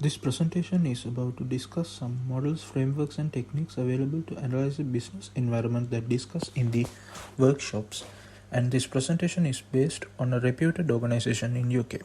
This presentation is about to discuss some models, frameworks, and techniques available to analyze the business environment that discussed in the workshops. And this presentation is based on a reputed organization in UK.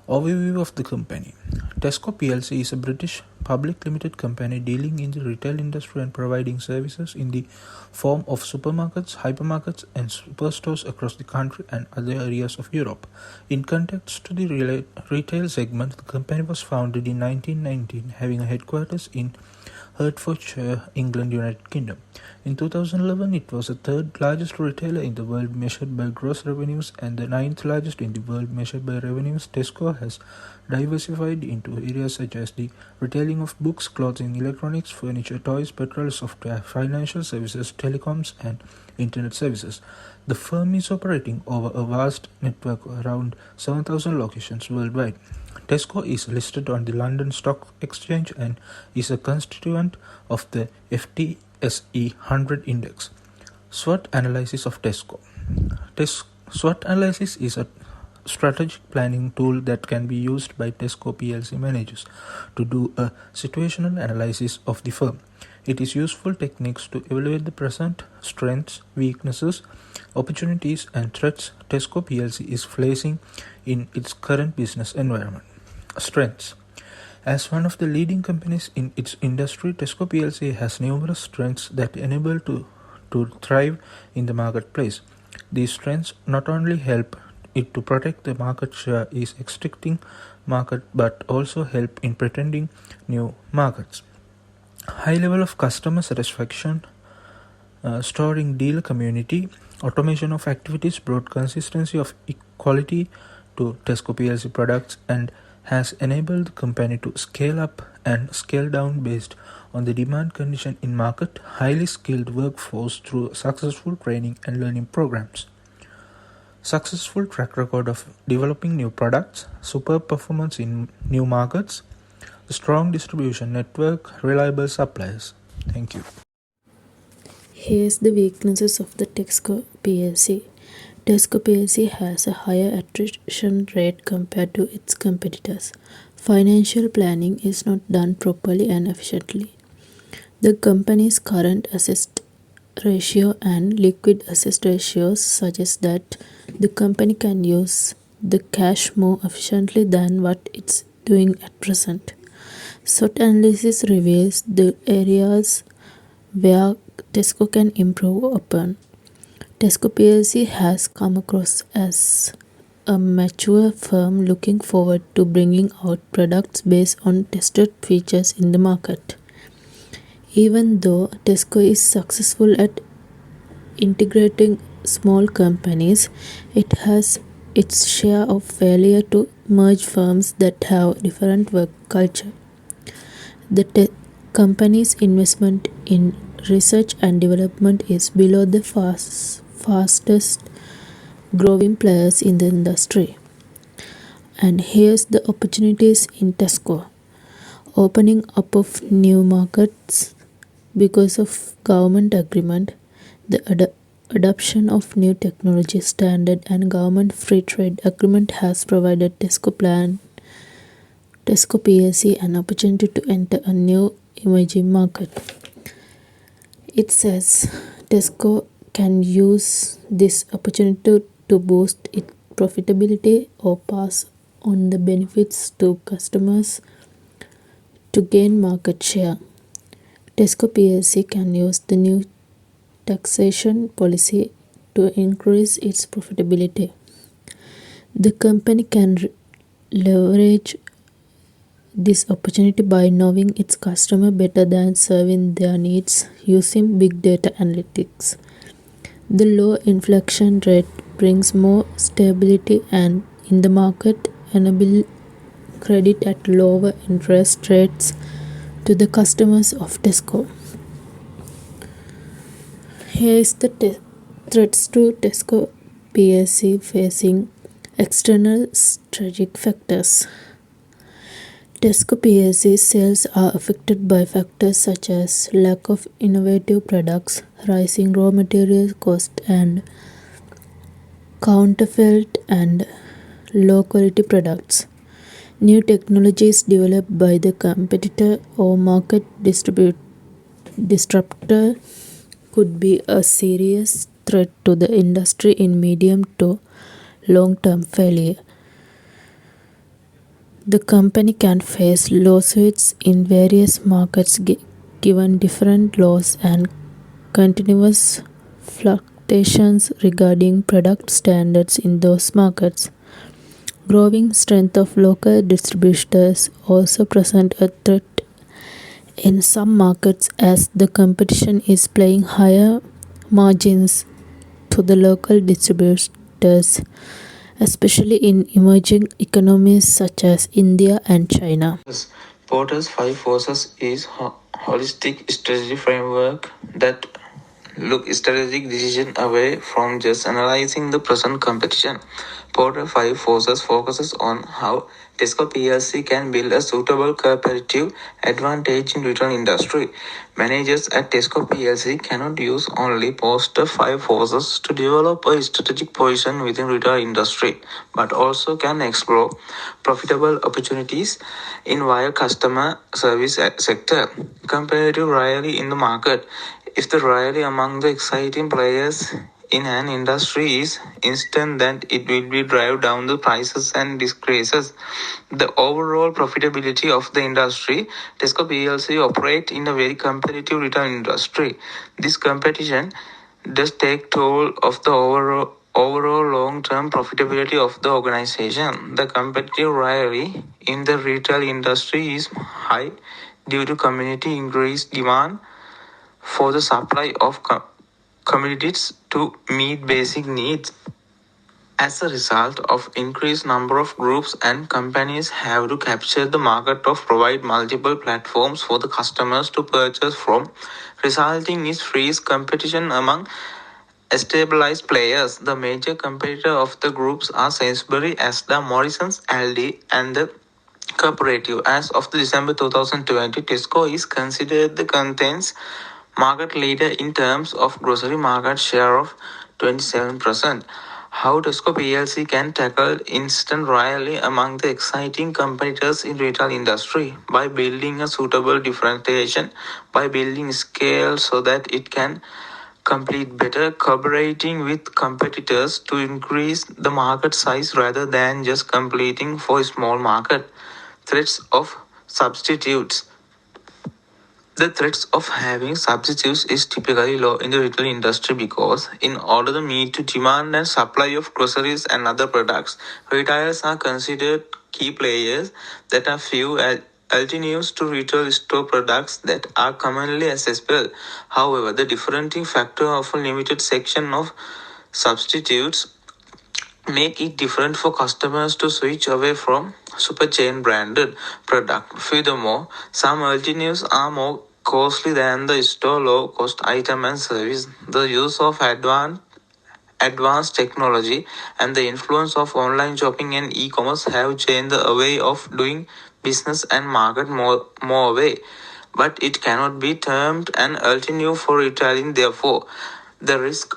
Overview of the company. Tesco plc is a British public limited company dealing in the retail industry and providing services in the form of supermarkets, hypermarkets, and superstores across the country and other areas of Europe. In context to the retail segment, the company was founded in 1919, having a headquarters in Hertfordshire, England, United Kingdom. In 2011, it was the third largest retailer in the world measured by gross revenues and the ninth largest in the world measured by revenues. Tesco has diversified into areas such as the retailing of books, clothing, electronics, furniture, toys, petrol, software, financial services, telecoms, and internet services. The firm is operating over a vast network of around 7,000 locations worldwide. Tesco is listed on the London Stock Exchange and is a constituent of the FTSE 100 index. SWOT analysis of Tesco. SWOT analysis is a strategic planning tool that can be used by Tesco plc managers to do a situational analysis of the firm. It is useful techniques to evaluate the present strengths, weaknesses, opportunities, and threats Tesco plc is facing in its current business environment. Strengths. As one of the leading companies in its industry, Tesco plc has numerous strengths that enable to thrive in the marketplace. These strengths not only help it to protect the market share is existing market but also help in pretending new markets. High level of customer satisfaction, storing dealer community, automation of activities brought consistency of quality to Tesco plc products and has enabled the company to scale up and scale down based on the demand condition in market, highly skilled workforce through successful training and learning programs. Successful track record of developing new products, superb performance in new markets, strong distribution network, reliable suppliers. Thank you. Here's the weaknesses of the Tesco plc. Tesco plc has a higher attrition rate compared to its competitors. Financial planning is not done properly and efficiently. The company's current asset ratio and liquid asset ratios suggest that the company can use the cash more efficiently than what it's doing at present. SWOT analysis reveals the areas where Tesco can improve upon. Tesco plc has come across as a mature firm looking forward to bringing out products based on tested features in the market. Even though Tesco is successful at integrating small companies, it has its share of failure to merge firms that have different work culture. The company's investment in research and development is below the fastest growing players in the industry. And here's the opportunities in Tesco. Opening up of new markets because of government agreement, the adoption of new technology standard and government free trade agreement has provided Tesco plc an opportunity to enter a new emerging market. It says Tesco can use this opportunity to boost its profitability or pass on the benefits to customers to gain market share. Tesco plc can use the new taxation policy to increase its profitability. The company can leverage this opportunity by knowing its customer better than serving their needs using big data analytics. The low inflation rate brings more stability and in the market, enable credit at lower interest rates to the customers of Tesco. Here is the threats to Tesco plc facing external strategic factors. Tesco plc sales are affected by factors such as lack of innovative products, rising raw material costs, and counterfeit and low quality products. New technologies developed by the competitor or market disruptor could be a serious threat to the industry in medium to long term failure. The company can face lawsuits in various markets given different laws and continuous fluctuations regarding product standards in those markets. Growing strength of local distributors also present a threat in some markets as the competition is paying higher margins to the local distributors, especially in emerging economies such as India and China. Porter's Five Forces is a holistic strategy framework that look strategic decision away from just analyzing the present competition. Porter Five Forces focuses on how Tesco PLC can build a suitable competitive advantage in retail industry. Managers at Tesco PLC cannot use only Porter Five Forces to develop a strategic position within retail industry, but also can explore profitable opportunities in wire customer service sector. Comparative rarely in the market. If the rarity among the exciting players in an industry is instant, then it will be drive down the prices and decreases the overall profitability of the industry. Tesco PLC operate in a very competitive retail industry. This competition does take toll of the overall long-term profitability of the organization. The competitive rivalry in the retail industry is high due to community increased demand for the supply of commodities to meet basic needs. As a result of increased number of groups and companies have to capture the market of provide multiple platforms for the customers to purchase from, resulting in freeze competition among stabilized players. The major competitor of the groups are Sainsbury, Asda, Morrisons, Aldi, and the Cooperative. As of December 2020, Tesco is considered the contents market leader in terms of grocery market share of 27%. How Tesco PLC can tackle instant rivalry among the exciting competitors in retail industry by building a suitable differentiation, by building scale so that it can complete better, cooperating with competitors to increase the market size rather than just competing for a small market. Threats of substitutes. The threats of having substitutes is typically low in the retail industry because, in order to meet the demand and supply of groceries and other products, retailers are considered key players that are few alternatives to retail store products that are commonly accessible. However, the differentiating factor of a limited section of substitutes make it different for customers to switch away from super chain branded product. Furthermore, some alternatives are more costly than the store low cost item and service. The use of advanced technology and the influence of online shopping and e-commerce have changed the way of doing business and market more way. But it cannot be termed an alternative for retailing. Therefore, the risk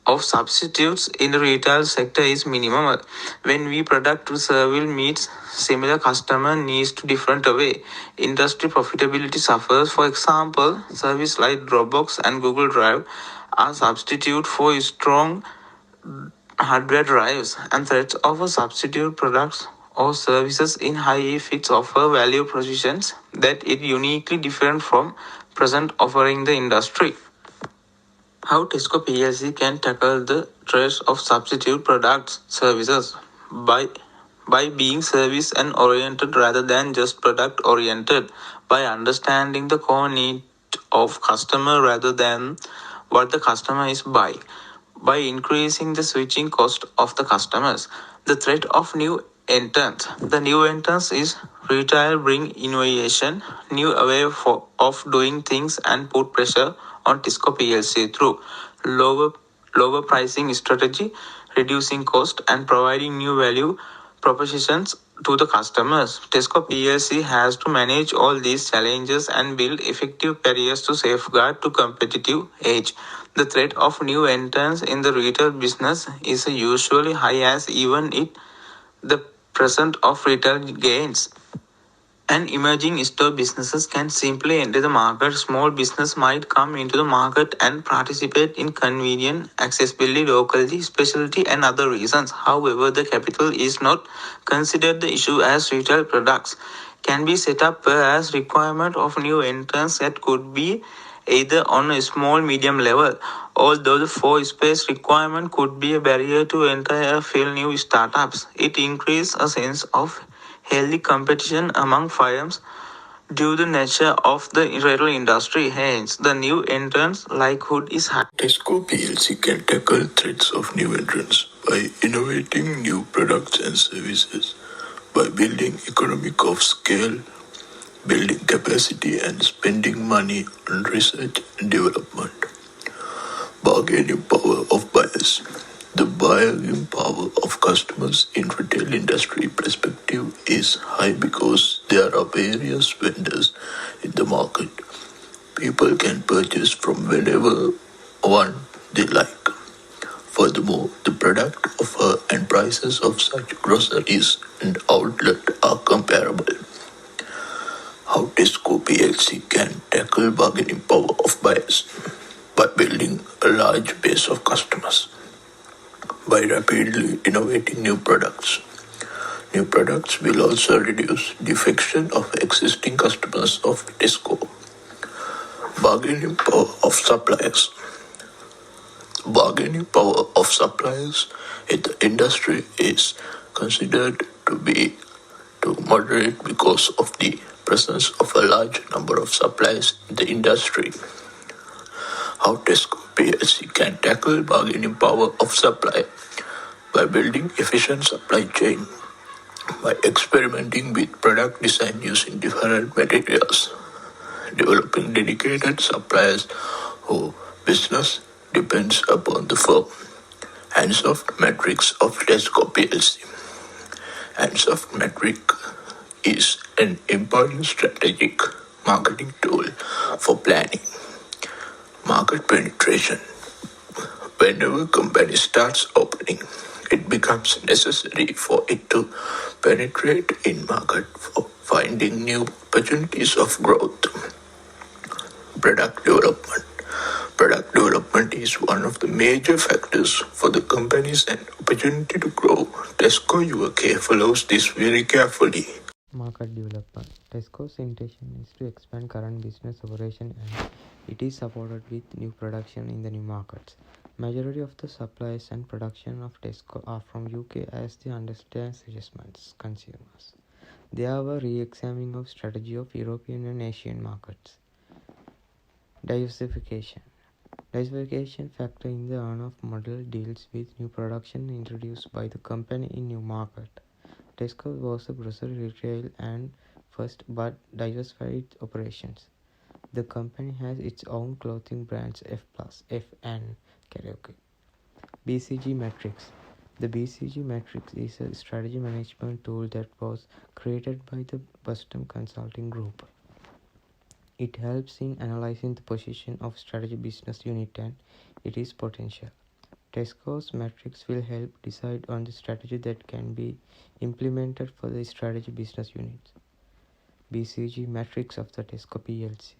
of substitutes in the retail sector is minimal. When we product to serve meets similar customer needs to different way, industry profitability suffers. For example, service like Dropbox and Google Drive are substitute for strong hardware drives, and threats of a substitute products or services in high fits offer value propositions that is uniquely different from present offering the industry. How Tesco PLC can tackle the threat of substitute products services by being service and oriented rather than just product oriented, by understanding the core need of customer rather than what the customer is buying, by increasing the switching cost of the customers. The threat of new entrants. The new entrants is retail bring innovation, new way of doing things and put pressure on Tisco PLC through lower lower pricing strategy, reducing cost and providing new value propositions to the customers. Tesco PLC has to manage all these challenges and build effective barriers to safeguard to competitive edge. The threat of new entrants in the retail business is usually high as even it the % of retail gains. And emerging store businesses can simply enter the market. Small business might come into the market and participate in convenient, accessibility, locality, specialty, and other reasons. However, the capital is not considered the issue as retail products can be set up as requirement of new entrants that could be either on a small medium level, although the floor space requirement could be a barrier to enter a few new startups. It increases a sense of healthy competition among firms due to the nature of the retail industry. Hence, the new entrants likelihood is high. Tesco PLC can tackle threats of new entrants by innovating new products and services, by building economic of scale, building capacity and spending money on research and development. Bargaining power of buyers. The bargaining power of customers in retail industry perspective is high because there are various vendors in the market. People can purchase from whenever one they like. Furthermore, the product offer and prices of such groceries and outlet are comparable. How Tesco PLC can tackle bargaining power of buyers by building a large base of customers, by rapidly innovating new products. New products will also reduce defection of existing customers of Tesco. Bargaining power of suppliers. Bargaining power of suppliers in the industry is considered to be too moderate because of the presence of a large number of suppliers in the industry. How Tesco PLC can tackle bargaining power of supply by building efficient supply chain, by experimenting with product design using different materials, developing dedicated suppliers whose business depends upon the firm. Hands-off metrics of Tesco PLC. Hands-off metric is an important strategic marketing tool for planning market penetration. Whenever a company starts opening, it becomes necessary for it to penetrate in market for finding new opportunities of growth. Product development. Product development is one of the major factors for the companies and opportunity to grow. Tesco UK follows this very carefully. Market development. Tesco's intention is to expand current business operation and it is supported with new production in the new markets. Majority of the supplies and production of Tesco are from UK as they understand adjustments consumers. They have a re-examining of strategy of European and Asian markets. Diversification. Diversification factor in the earn-off model deals with new production introduced by the company in new market. Tesco was a grocery retail and first but diversified its operations. The company has its own clothing brands F+, F and Karaoke. BCG Matrix. The BCG Matrix is a strategy management tool that was created by the Boston Consulting Group. It helps in analyzing the position of strategy business unit and its potential. Tesco's matrix will help decide on the strategy that can be implemented for the strategy business units. BCG matrix of the Tesco PLC.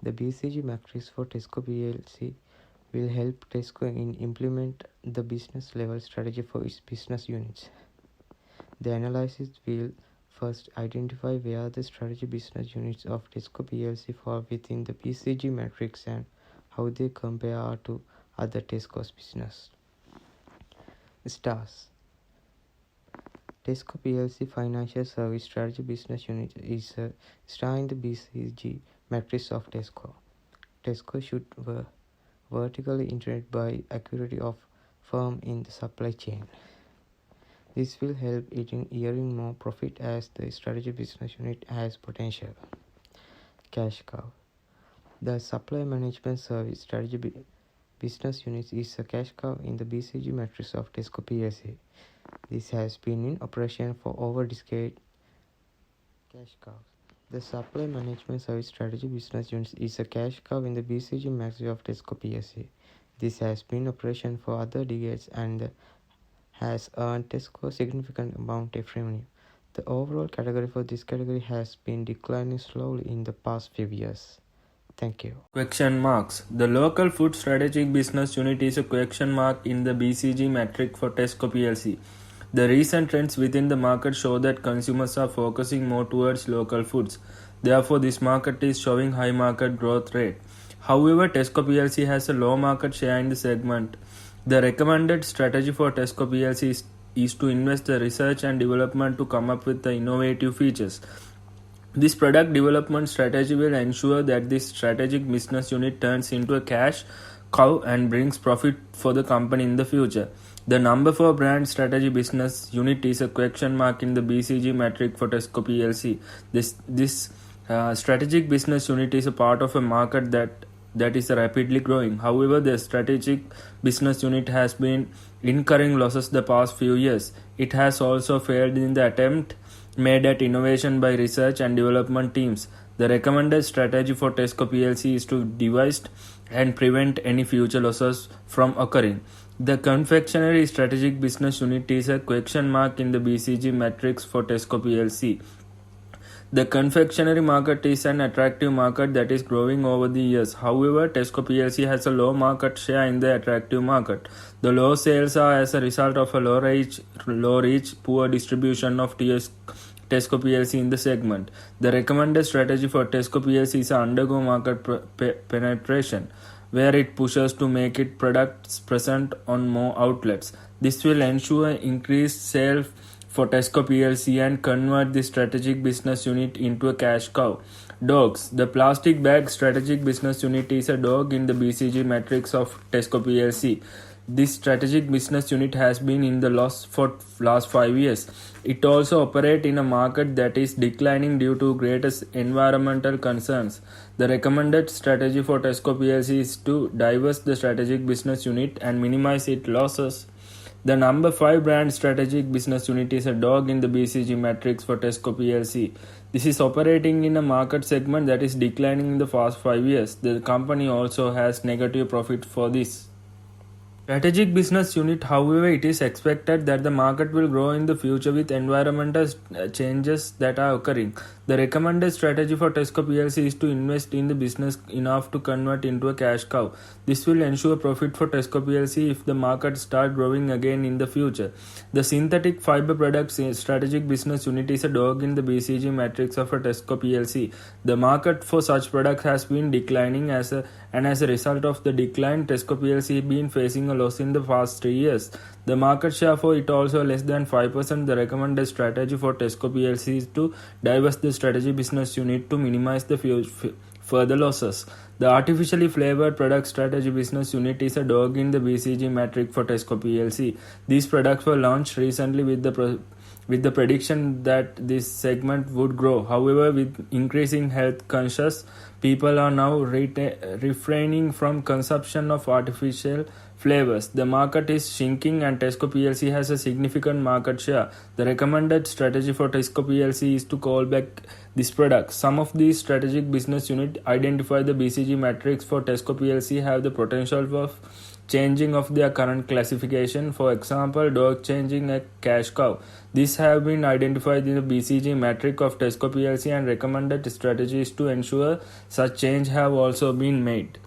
The BCG matrix for Tesco PLC will help Tesco in implement the business level strategy for its business units. The analysis will first identify where the strategy business units of Tesco PLC fall within the BCG matrix and how they compare to other Tesco's business. Stars. Tesco PLC Financial Service Strategy Business Unit is a star in the BCG matrix of Tesco. Tesco should vertically integrate by accuracy of firm in the supply chain. This will help it in earning more profit as the strategy business unit has potential. Cash cow. The supply management service strategy business unit is a cash cow in the BCG matrix of Tesco PLC. This has been in operation for over a decade. Cash cows. The supply management service strategy business unit is a cash cow in the BCG matrix of Tesco PLC. This has been in operation for other decades and has earned Tesco a significant amount of revenue. The overall category for this category has been declining slowly in the past few years. Thank you. Question marks. The local food strategic business unit is a question mark in the BCG metric for Tesco PLC. The recent trends within the market show that consumers are focusing more towards local foods. Therefore, this market is showing high market growth rate. However, Tesco PLC has a low market share in the segment. The recommended strategy for Tesco PLC is to invest the research and development to come up with the innovative features. This product development strategy will ensure that this strategic business unit turns into a cash cow and brings profit for the company in the future. The number 4 brand strategy business unit is a question mark in the BCG metric for Tesco PLC. This strategic business unit is a part of a market that is rapidly growing. However, the strategic business unit has been incurring losses the past few years. It has also failed in the attempt made at innovation by research and development teams. The recommended strategy for Tesco PLC is to devise and prevent any future losses from occurring. The confectionery strategic business unit is a question mark in the BCG metrics for Tesco PLC. The confectionery market is an attractive market that is growing over the years. However, Tesco PLC has a low market share in the attractive market. The low sales are as a result of a low reach, poor distribution of Tesco PLC in the segment. The recommended strategy for Tesco PLC is to undergo market penetration, where it pushes to make its products present on more outlets. This will ensure increased sales for Tesco PLC and convert the strategic business unit into a cash cow. Dogs. The plastic bag strategic business unit is a dog in the BCG matrix of Tesco PLC. This strategic business unit has been in the loss for last 5 years. It also operates in a market that is declining due to greater environmental concerns. The recommended strategy for Tesco PLC is to divest the strategic business unit and minimize its losses. The number 5 brand strategic business unit is a dog in the BCG matrix for Tesco PLC. This is operating in a market segment that is declining in the past 5 years. The company also has negative profit for this strategic business unit. However, it is expected that the market will grow in the future with environmental changes that are occurring. The recommended strategy for Tesco PLC is to invest in the business enough to convert into a cash cow. This will ensure profit for Tesco PLC if the market starts growing again in the future. The synthetic fiber products strategic business unit is a dog in the BCG matrix of a Tesco PLC. The market for such products has been declining as a result of the decline, Tesco PLC been facing a loss in the past 3 years. The market share for it also less than 5%. The recommended strategy for Tesco PLC is to divest the strategy business unit to minimize the further losses. The artificially flavored product strategy business unit is a dog in the BCG matrix for Tesco PLC. These products were launched recently with the prediction that this segment would grow. However, with increasing health conscious, people are now refraining from consumption of artificial flavors. The market is shrinking and Tesco PLC has a significant market share. The recommended strategy for Tesco PLC is to call back this product. Some of these strategic business units identify the BCG matrix for Tesco PLC have the potential of changing of their current classification. For example, dog changing a cash cow. These have been identified in the BCG matrix of Tesco PLC and recommended strategies to ensure such change have also been made.